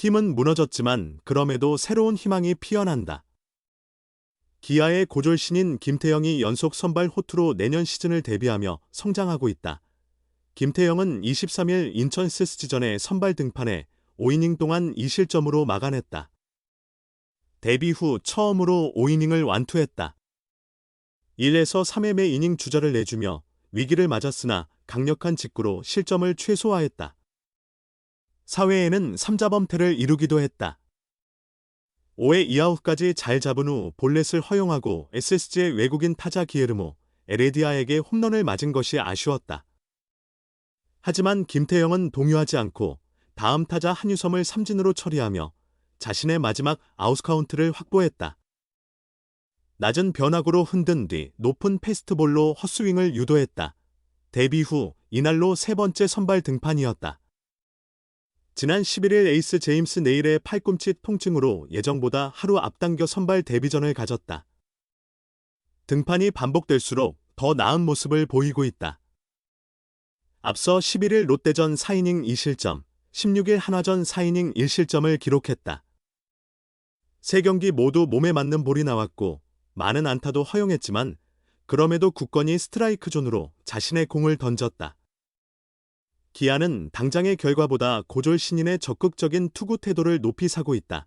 팀은 무너졌지만 그럼에도 새로운 희망이 피어난다. 기아의 고졸 신인 김태형이 연속 선발 호투로 내년 시즌을 대비하며 성장하고 있다. 김태형은 23일 인천 SSG전에 선발 등판해 5이닝 동안 2실점으로 막아냈다. 데뷔 후 처음으로 5이닝을 완투했다. 1에서 3회 매 이닝 주자를 내주며 위기를 맞았으나 강력한 직구로 실점을 최소화했다. 4회에는 3자범퇴를 이루기도 했다. 5회 2아웃까지 잘 잡은 후 볼넷을 허용하고 SSG의 외국인 타자 기에르모 에레디아에게 홈런을 맞은 것이 아쉬웠다. 하지만 김태형은 동요하지 않고 다음 타자 한유섬을 삼진으로 처리하며 자신의 마지막 아웃카운트를 확보했다. 낮은 변화구로 흔든 뒤 높은 패스트볼로 헛스윙을 유도했다. 데뷔 후 이날로 세 번째 선발 등판이었다. 지난 11일 에이스 제임스 네일의 팔꿈치 통증으로 예정보다 하루 앞당겨 선발 데뷔전을 가졌다. 등판이 반복될수록 더 나은 모습을 보이고 있다. 앞서 11일 롯데전 4이닝 2실점, 16일 한화전 4이닝 1실점을 기록했다. 세 경기 모두 몸에 맞는 볼이 나왔고 많은 안타도 허용했지만 그럼에도 굳건히 스트라이크 존으로 자신의 공을 던졌다. 기아는 당장의 결과보다 고졸 신인의 적극적인 투구 태도를 높이 사고 있다.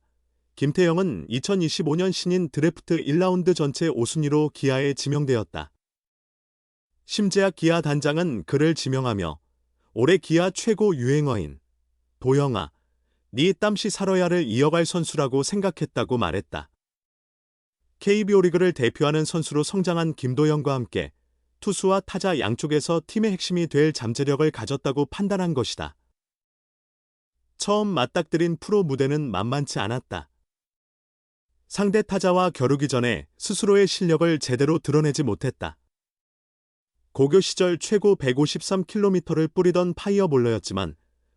김태형은 2025년 신인 드래프트 1라운드 전체 5순위로 기아에 지명되었다. 심재학 기아 단장은 그를 지명하며 올해 기아 최고 유행어인 도영아, 네 땀시 살아야를 이어갈 선수라고 생각했다고 말했다. KBO 리그를 대표하는 선수로 성장한 김도영과 함께 투수와 타자 양쪽에서 팀의 핵심이 될 잠재력을 가졌다고 판단한 것이다. 처음 맞닥뜨린 프로 무대는 만만치 않았다. 상대 타자와 겨루기 전에 스스로의 실력을 제대로 드러내지 못했다. 고교 시절 최고 153km를 뿌리던 파이어볼러였지만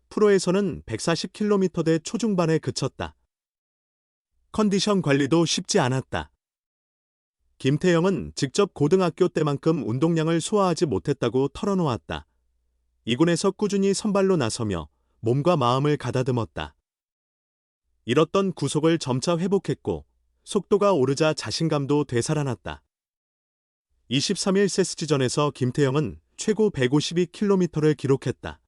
프로에서는 140km대 초중반에 그쳤다. 컨디션 관리도 쉽지 않았다. 김태형은 직접 고등학교 때만큼 운동량을 소화하지 못했다고 털어놓았다. 2군에서 꾸준히 선발로 나서며 몸과 마음을 가다듬었다. 잃었던 구속을 점차 회복했고 속도가 오르자 자신감도 되살아났다. 23일 SSG전에서 김태형은 최고 152km를 기록했다.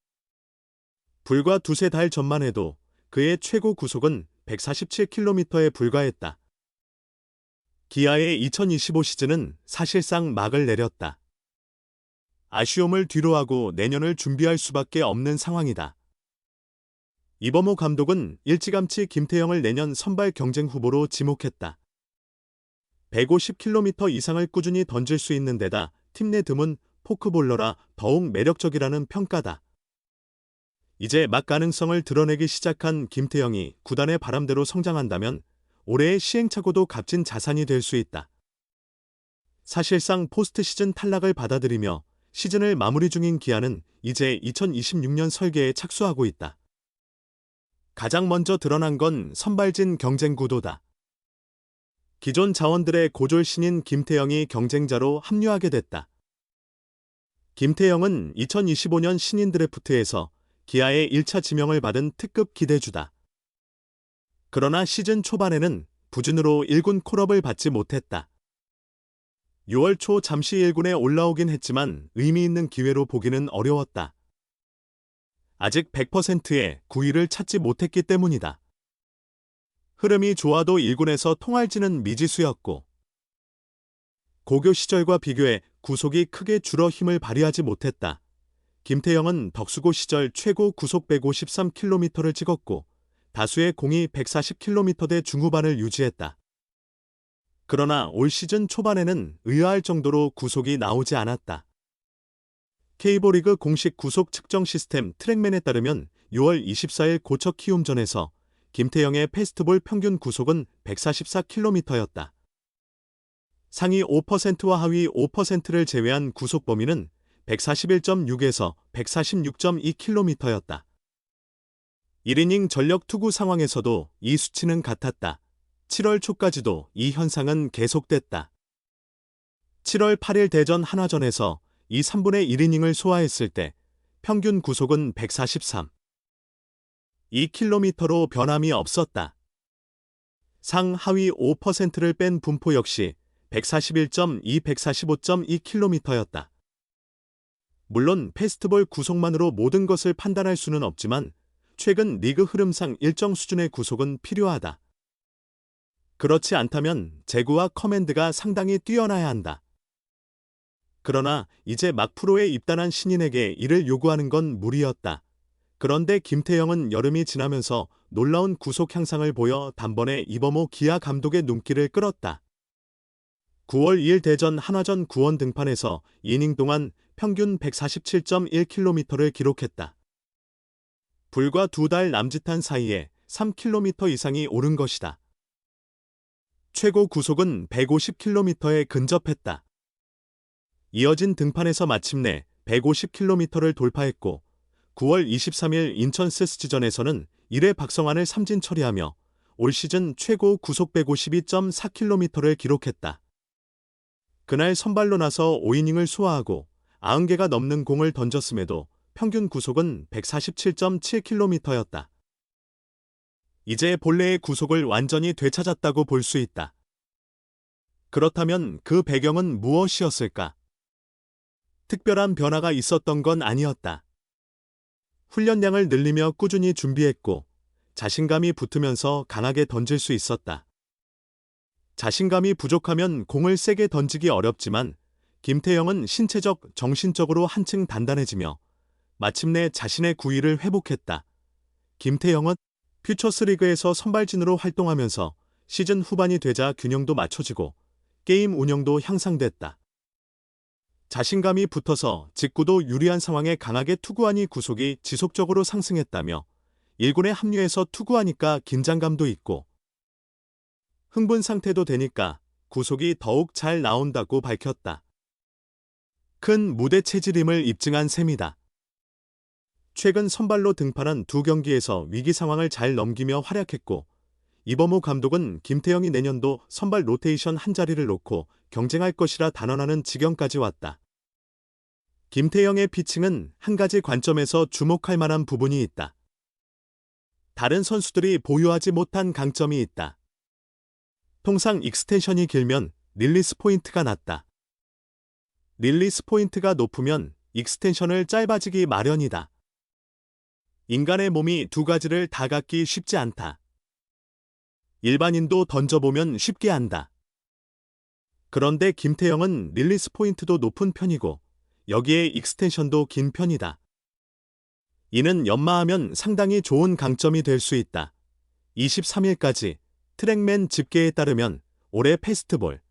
불과 두세 달 전만 해도 그의 최고 구속은 147km에 불과했다. 기아의 2025 시즌은 사실상 막을 내렸다. 아쉬움을 뒤로하고 내년을 준비할 수밖에 없는 상황이다. 이범호 감독은 일찌감치 김태형을 내년 선발 경쟁 후보로 지목했다. 150km 이상을 꾸준히 던질 수 있는 데다 팀 내 드문 포크볼러라 더욱 매력적이라는 평가다. 이제 막 가능성을 드러내기 시작한 김태형이 구단의 바람대로 성장한다면 올해의 시행착오도 값진 자산이 될 수 있다. 사실상 포스트 시즌 탈락을 받아들이며 시즌을 마무리 중인 기아는 이제 2026년 설계에 착수하고 있다. 가장 먼저 드러난 건 선발진 경쟁 구도다. 기존 자원들의 고졸 신인 김태형이 경쟁자로 합류하게 됐다. 김태형은 2025년 신인 드래프트에서 기아의 1차 지명을 받은 특급 기대주다. 그러나 시즌 초반에는 부진으로 1군 콜업을 받지 못했다. 6월 초 잠시 1군에 올라오긴 했지만 의미 있는 기회로 보기는 어려웠다. 아직 100%의 9위를 찾지 못했기 때문이다. 흐름이 좋아도 1군에서 통할지는 미지수였고 고교 시절과 비교해 구속이 크게 줄어 힘을 발휘하지 못했다. 김태형은 덕수고 시절 최고 구속 153km를 찍었고 다수의 공이 140km대 중후반을 유지했다. 그러나 올 시즌 초반에는 의아할 정도로 구속이 나오지 않았다. KBO 리그 공식 구속 측정 시스템 트랙맨에 따르면 6월 24일 고척 키움전에서 김태형의 패스트볼 평균 구속은 144km였다. 상위 5%와 하위 5%를 제외한 구속 범위는 141.6에서 146.2km였다. 1이닝 전력 투구 상황에서도 이 수치는 같았다. 7월 초까지도 이 현상은 계속됐다. 7월 8일 대전 한화전에서 이 3분의 1이닝을 소화했을 때 평균 구속은 143. 2km로 변함이 없었다. 상하위 5%를 뺀 분포 역시 141.2, 145.2km였다. 물론 페스티벌 구속만으로 모든 것을 판단할 수는 없지만 최근 리그 흐름상 일정 수준의 구속은 필요하다. 그렇지 않다면 제구와 커맨드가 상당히 뛰어나야 한다. 그러나 이제 막 프로에 입단한 신인에게 이를 요구하는 건 무리였다. 그런데 김태형은 여름이 지나면서 놀라운 구속 향상을 보여 단번에 이범호 기아 감독의 눈길을 끌었다. 9월 2일 대전 한화전 구원 등판에서 이닝 동안 평균 147.1km를 기록했다. 불과 2달 남짓한 사이에 3km 이상이 오른 것이다. 최고 구속은 150km에 근접했다. 이어진 등판에서 마침내 150km를 돌파했고 9월 23일 인천 세스지전에서는 1회 박성환을 삼진 처리하며 올 시즌 최고 구속 152.4km를 기록했다. 그날 선발로 나서 5이닝을 소화하고 90개가 넘는 공을 던졌음에도 평균 구속은 147.7km였다. 이제 본래의 구속을 완전히 되찾았다고 볼 수 있다. 그렇다면 그 배경은 무엇이었을까? 특별한 변화가 있었던 건 아니었다. 훈련량을 늘리며 꾸준히 준비했고 자신감이 붙으면서 강하게 던질 수 있었다. 자신감이 부족하면 공을 세게 던지기 어렵지만 김태형은 신체적, 정신적으로 한층 단단해지며 마침내 자신의 구위를 회복했다. 김태형은 퓨처스리그에서 선발진으로 활동하면서 시즌 후반이 되자 균형도 맞춰지고 게임 운영도 향상됐다. 자신감이 붙어서 직구도 유리한 상황에 강하게 투구하니 구속이 지속적으로 상승했다며 1군에 합류해서 투구하니까 긴장감도 있고 흥분 상태도 되니까 구속이 더욱 잘 나온다고 밝혔다. 큰 무대 체질임을 입증한 셈이다. 최근 선발로 등판한 2경기에서 위기 상황을 잘 넘기며 활약했고 이범호 감독은 김태형이 내년도 선발 로테이션 한 자리를 놓고 경쟁할 것이라 단언하는 지경까지 왔다. 김태형의 피칭은 한 가지 관점에서 주목할 만한 부분이 있다. 다른 선수들이 보유하지 못한 강점이 있다. 통상 익스텐션이 길면 릴리스 포인트가 낮다. 릴리스 포인트가 높으면 익스텐션을 짧아지기 마련이다. 인간의 몸이 두 가지를 다 갖기 쉽지 않다. 일반인도 던져보면 쉽게 안다. 그런데 김태형은 릴리스 포인트도 높은 편이고 여기에 익스텐션도 긴 편이다. 이는 연마하면 상당히 좋은 강점이 될 수 있다. 23일까지 트랙맨 집계에 따르면 올해 페스티벌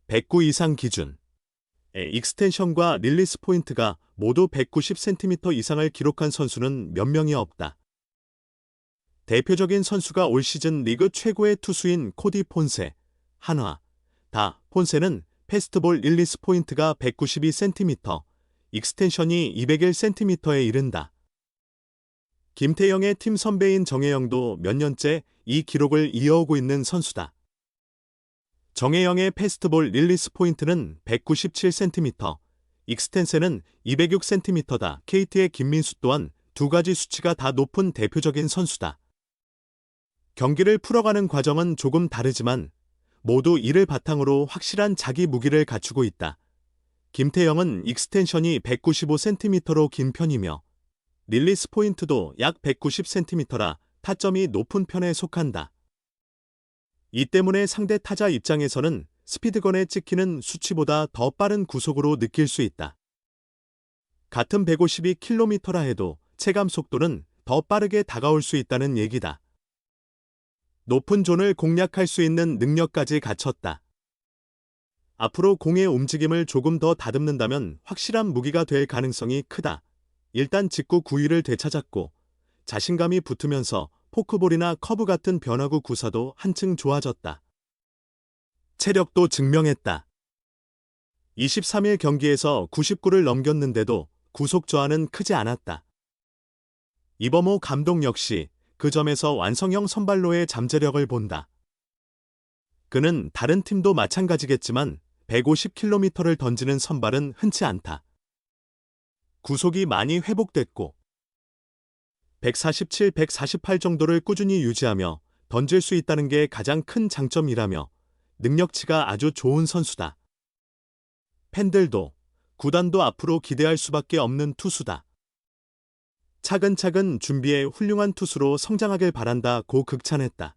109 이상 기준 익스텐션과 릴리스 포인트가 모두 190cm 이상을 기록한 선수는 몇 명이 없다. 대표적인 선수가 올 시즌 리그 최고의 투수인 코디 폰세, 한화, 폰세는 페스티벌 릴리스 포인트가 192cm, 익스텐션이 201cm에 이른다. 김태형의 팀 선배인 정혜영도 몇 년째 이 기록을 이어오고 있는 선수다. 정혜영의 페스티벌 릴리스 포인트는 197cm, 익스텐센은 206cm다. KT의 김민수 또한 두 가지 수치가 다 높은 대표적인 선수다. 경기를 풀어가는 과정은 조금 다르지만 모두 이를 바탕으로 확실한 자기 무기를 갖추고 있다. 김태형은 익스텐션이 195cm로 긴 편이며 릴리스 포인트도 약 190cm라 타점이 높은 편에 속한다. 이 때문에 상대 타자 입장에서는 스피드건에 찍히는 수치보다 더 빠른 구속으로 느낄 수 있다. 같은 152km라 해도 체감 속도는 더 빠르게 다가올 수 있다는 얘기다. 높은 존을 공략할 수 있는 능력까지 갖췄다. 앞으로 공의 움직임을 조금 더 다듬는다면 확실한 무기가 될 가능성이 크다. 일단 직구 구위를 되찾았고 자신감이 붙으면서 포크볼이나 커브 같은 변화구 구사도 한층 좋아졌다. 체력도 증명했다. 23일 경기에서 99를 넘겼는데도 구속 저하는 크지 않았다. 이범호 감독 역시 그 점에서 완성형 선발로의 잠재력을 본다. 그는 다른 팀도 마찬가지겠지만 150km를 던지는 선발은 흔치 않다. 구속이 많이 회복됐고 147, 148 정도를 꾸준히 유지하며 던질 수 있다는 게 가장 큰 장점이라며 능력치가 아주 좋은 선수다. 팬들도, 구단도 앞으로 기대할 수밖에 없는 투수다. 차근차근 준비해 훌륭한 투수로 성장하길 바란다고 극찬했다.